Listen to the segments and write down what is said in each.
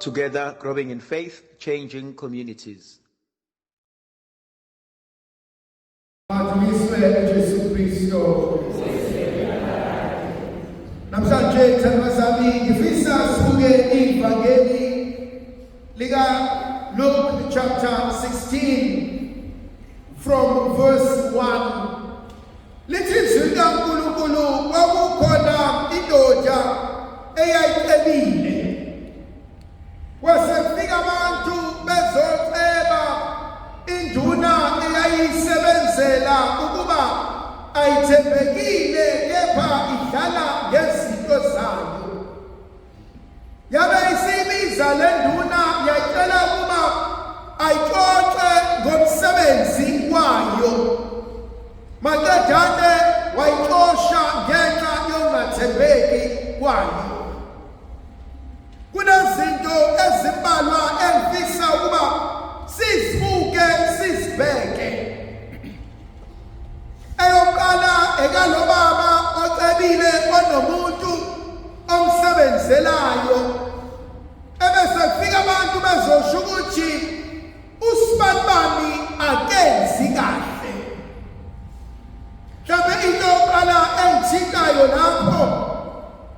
Together, growing in faith, changing communities. Namhlanje thandwa zami ngifisa sibuke ivangeli lika Luke chapter 16 from verse 1. Lithi izwi likaNkulunkulu kwakukhona indoda eyayicebile. Kwasefika abantu bezoceba induna eyayisebenzela ukuba ayithembekile kepha idlala ngezinto zayo. Yabe isibiza le nduna yayicela ukuba ayixoxe ngomsebenzi wayo. Madodana wayixosha ngenxa yongathembeki kwayo. Kunezinto ezimbalwa engifisa ukuba sizibuke sizibheke. Eyokuqala ekalobaba ocebile onomuntu omsebenzelayo. Ebese kufika abantu bezosho ukuthi usibanibani akenzi kahle. Mhlawumbe into yokuqala engithikayo lapho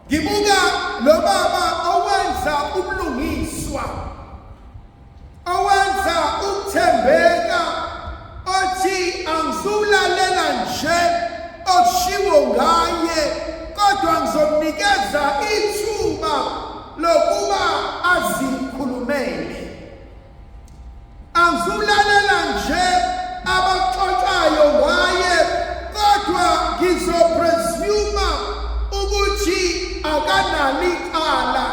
ngibuka lo baba owenza ubulungiswa, owenza ukuthembeka, othi angizulalela nje okushiwo ngaye kodwa ngizomnikeza ithuba lokuba azikhulumele. Angizulalela nje abaxoxayo ngaye kodwa ngizopresuma ukuthi akanali icala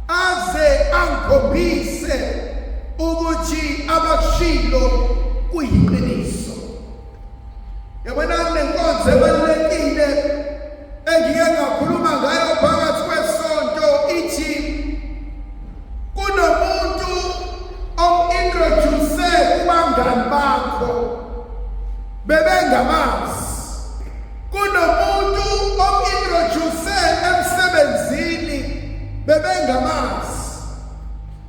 aze angikhombise ukuthi abakushilo kuyiqiniso. Yabona lenkonzo ebalulekile engike ngakhuluma ngayo phakathi kwesonto ithi kunomuntu omintroduce kubangani bakho bebengamazi. Kunomuntu omintroduce emsebenzini bebengamazi.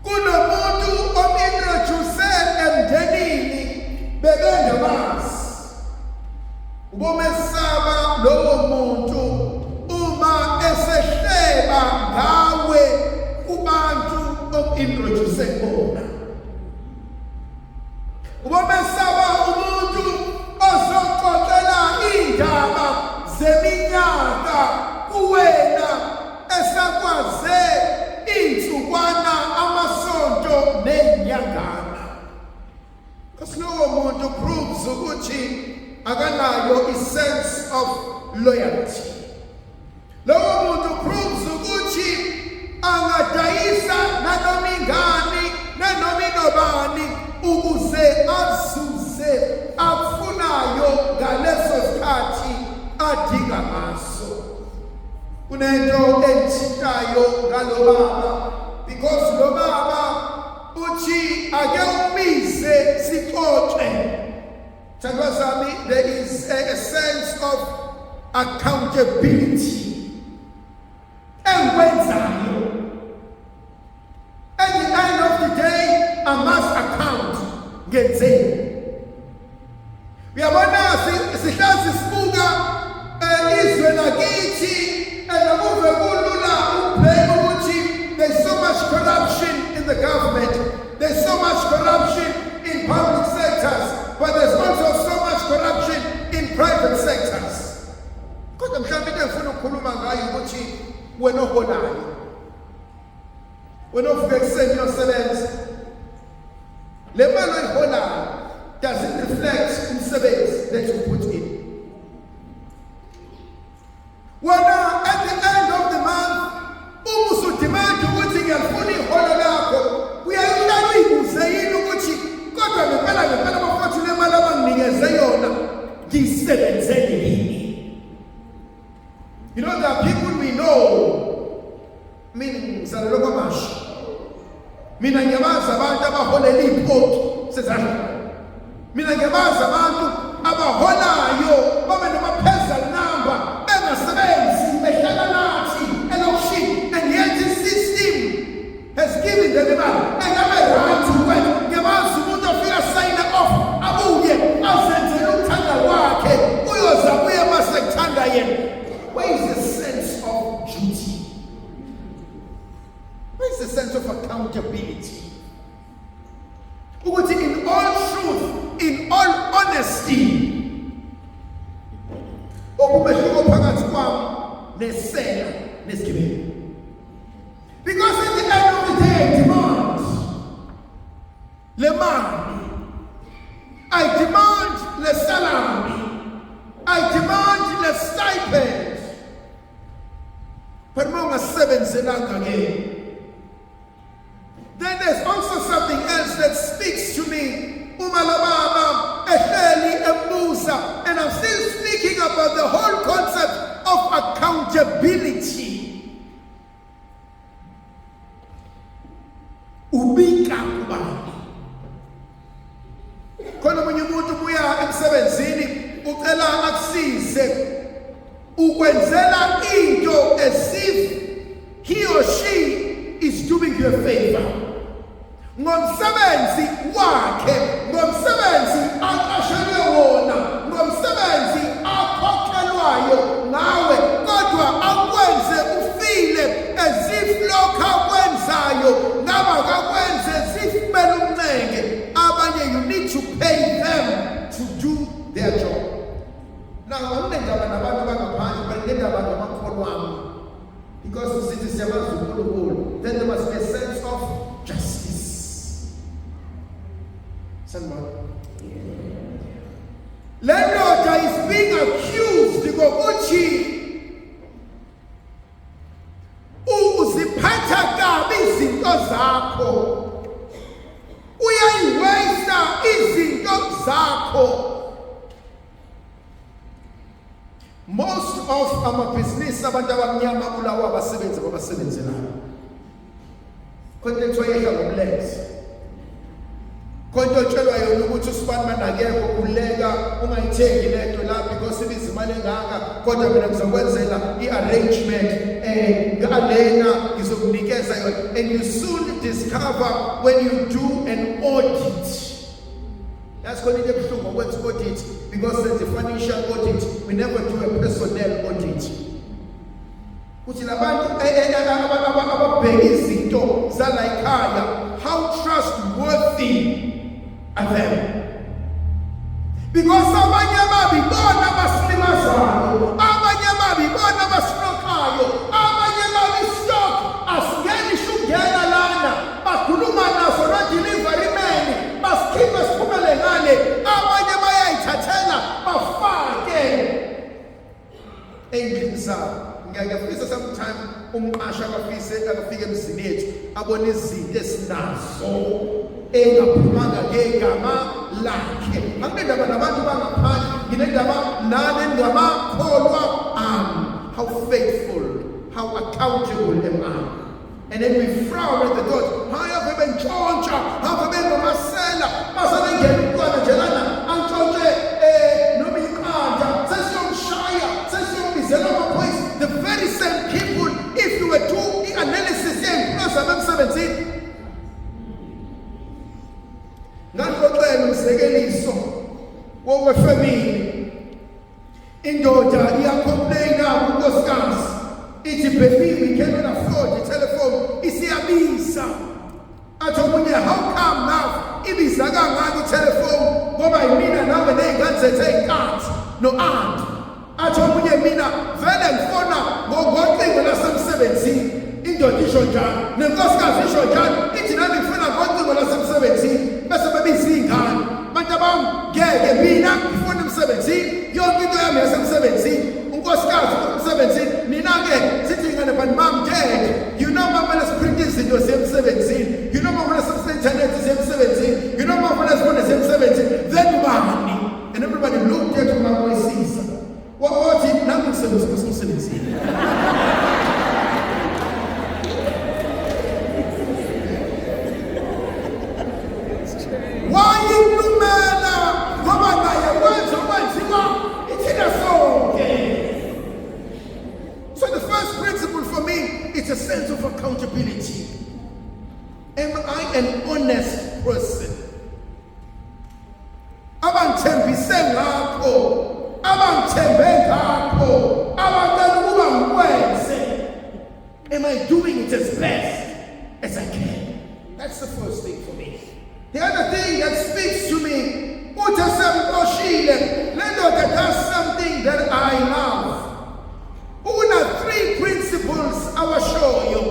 Kunomuntu omintroduce emndenini bebengamazi. Ubomesaba lowo muntu uma esehleba ngawe kubantu omintroduce bona. Ubomesaba umuntu ozoxoxela indaba zeminyaka kuwena esakwaze insukwana amasonto nenyangana. Lowo muntu proves ukuthi akanayo sense of loyalty. Lowo muntu proves ukuthi angadayisa nanoma ingane nanoma inobani ukuze azuze akufunayo ngaleso sikhathi adinga ngaso. Kunento ethitayo ngalobaba because lo baba uthi ake umise sixoxe. Thandwa zami, there is a sense of accountability engwenzayo. At the end of the day I must account ngenzeni. Uyabona sihlezi sibuka izwe lakithi enokuve kulula ukubheka ukuthi there's so much corruption in the government, there's so much corruption in public sectors, but there's also so much corruption in private sectors. Kodwa mhlawumbe into engifuna ukukhuluma ngayo ukuthi wena oholayo, wena ovuka ekuseni uyosebenza, le mali oyiholayo does it reflect umsebenzi that you put in? Wena at the end of the month usudimanda ukuthi ngiyafuna iholo lakho, uyayihlala uyibuze yini ukuthi kodwa ngempela bafowethu le mali abanginikeze yona ngiyisebenzele yini? You know, there are people we know, meaning ngizalelwe kwamasha, mina ngiyabazi abantu abaholela iy'poti sezandla, mina ngiyabazi abantu abaholayo babe nama-personal number bengasebenzi behlala nathi elokishini, and yet the system sense of accountability. Ukuthi in all truth, in all honesty, okumehluko phakathi kwami nesela nesigibeli. Because at the end of the day, I demand le mali, I demand le salary, I demand le stipend. But uma ungasebenzelanga ke, then there's also something else that speaks to me. Uma la baba ehleli emusa, and I'm still speaking about the whole concept of accountability. Ubika kubani. Khona omunye umuntu ubuya emsebenzini ucela akusize ukwenzela into as if he or she is doing you a favor. Ngomsebenzi wakhe, ngomsebenzi aqashelwe wona, ngomsebenzi akhokhelwayo ngawe, kodwa akwenze ufile as if lokho akwenzayo ngaba kakwenze as if kumele umncenge. Abanye you need to pay them to do their job. Now anginendaba nabantu bangaphandle, but ngendaba ngamakhono wami, because sithi siyabazi uNkulunkulu, then there must be a sense of justice. Lendoda is being accused ngokuthi uziphatha kabi izinto zakho, uyayiwaste izinto zakho. Most of amabhizinisi abantu abamnyama kulawo abasebenzi abasebenzelayo konke yehla ngomlenze, konke otshelwa yona ukuthi usibani manakekho uleka ungayithengi lento la because ibiza imali engaka, kodwa mina ngizokwenzela i-arrangement ngalena ngizokunikeza yona. And you soon discover when you do an audit. That's called it a what's audit, because it's a financial audit. We never do a personnel audit. How trustworthy are them? Because abanye babibona basilimazayo, abanye babibona basinokayo, abanye babistock asingeni shugena lana, bakhuluma naso no delivery man, basikhiphe siphumele ngale, abanye bayayithathela bafake endlini zabo. Ngiyafisa sometime umqasha akafike emzini yethu abone izinto esinazo engaphumanga ngegama lakhe. Anginendaba nabantu bangaphandle, nginendaba nani ngamakholwa ami. How faithful, how accountable am I? And then we frown at the thought, have been choncha, have been nomasela, masana ngene ukwana jelana, antshontshe noma ikhanda, sesiyomshaya, sesiyomizela amaphoyisa. The very same people, if you were to analysis yey'mpilo zabo emsebenzini, ngangixoxela umzekeliso wowefamily. Indoda iyacomplaina kunkosikazi ithi, baby, we cannot afford the telephone, isiyabisa. Athi omunye, how come now ibiza kangaka itelephone ngoba yimina nawe ney'ngane zethu ey'nkathi no-aunt. Athi omunye, mina vele ngifona ngocingo lasemsebenzini. Indoda isho njalo, nenkosikazi isho njalo, ithi nami ngifuna ngocingo lasemsebenzini. Bese bebiza iy'ngane, bantu bami, ngeke mina ngifuna emsebenzini, yonke into yami yasemsebenzini, unkosikazi emsebenzini, mina-ke sithi ingane, but mom, dad, you know mama lesiprint izinto ziyemsebenzini, you know mama lesise-internethi ziyemsebenzini, you know mama lesifone ziyemsebenzini, then ubani? And everybody looked at mama wesisa. Wathi nami ngisemsebenzini. So the first principle for me is a sense of accountability. Am I an honest person? Abangithembise ngakho, abangithembe ngakho, abantwana ukuba ngikwenze. Am I doing it as best as I can? That's the first thing for me. The other thing that speaks to me, that does something that I love. Una 3 principles I will show you.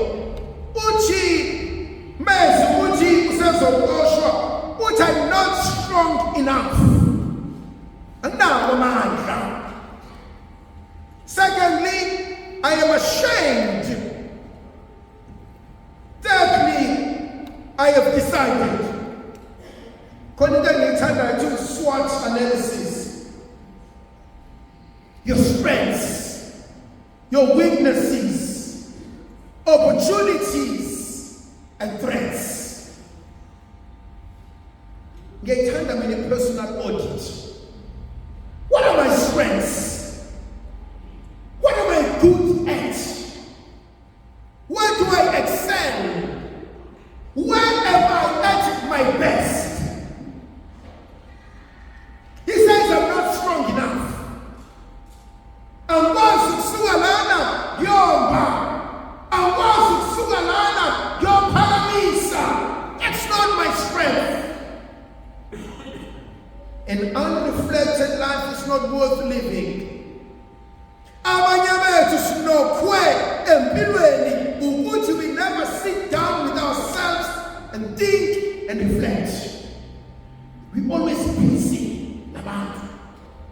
Uchi, mezu, uchi, usezokoshwa, which are not strong enough. And now, secondly, I am ashamed. Thirdly, I have decided. To SWOT analysis. Your strengths, your weaknesses, opportunities, and threats. Get a personal audit. What are my strengths? What am I good at? Where do I excel? Where am I at my best? He says I'm not strong enough. That's not my strength. An unreflected life is not worth living. We never sit down with ourselves and think and reflect. We're always busy.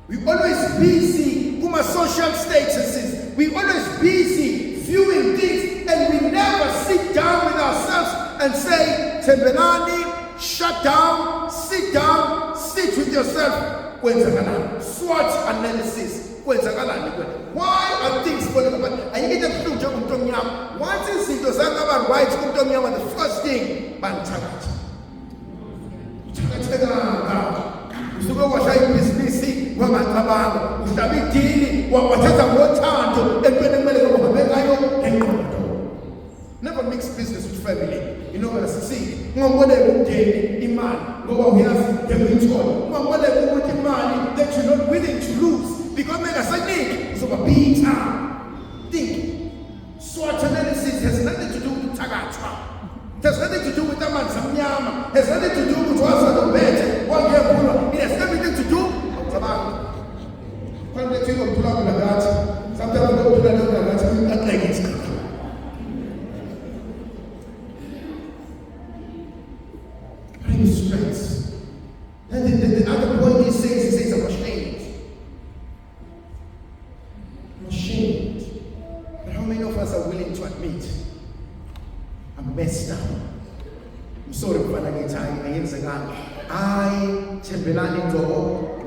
We're always busy with our social statuses. We're always busy viewing things, and we never sit down with ourselves and say, Tembelani, shut down, sit with yourself. SWOT analysis. Why are things falling apart? I get a few jobs to me. Once you see those other right to me, the first thing, never mix business with family. You know what I see? That you're not willing to lose. Because think. SWOT analysis has nothing to do with Tagata. It has nothing to do with Aman Samyama. It has nothing to do with Wasa Bete. It has everything to do with Tabak. Strengths. And the other point he says, I'm ashamed. I'm ashamed. But how many of us are willing to admit I'm messed up? I'm sorry for I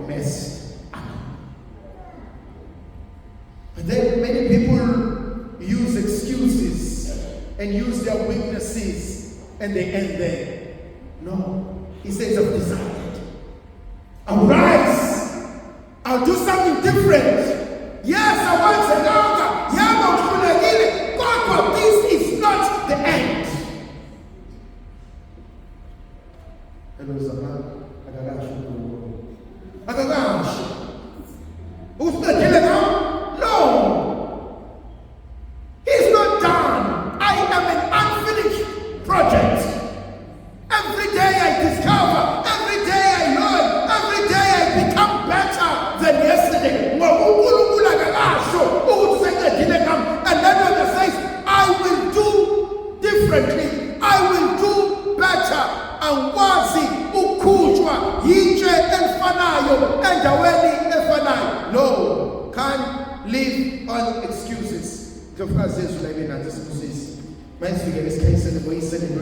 messed up. But then many people use excuses and use their weaknesses and they end there. No, he says, I've decided. I'll rise. I'll do something different. Yes, I want to know. God, this is not the end. No. He's not done. I am an unfinished project. Every day I discover, every day I learn, every day I become better than yesterday. And then when says, I will do differently, I will do better. And wazi ukujwa yije elfanayo endaweni elfanayo. No, can't live on excuses. The phrase is like in this. My figure is case and the way said in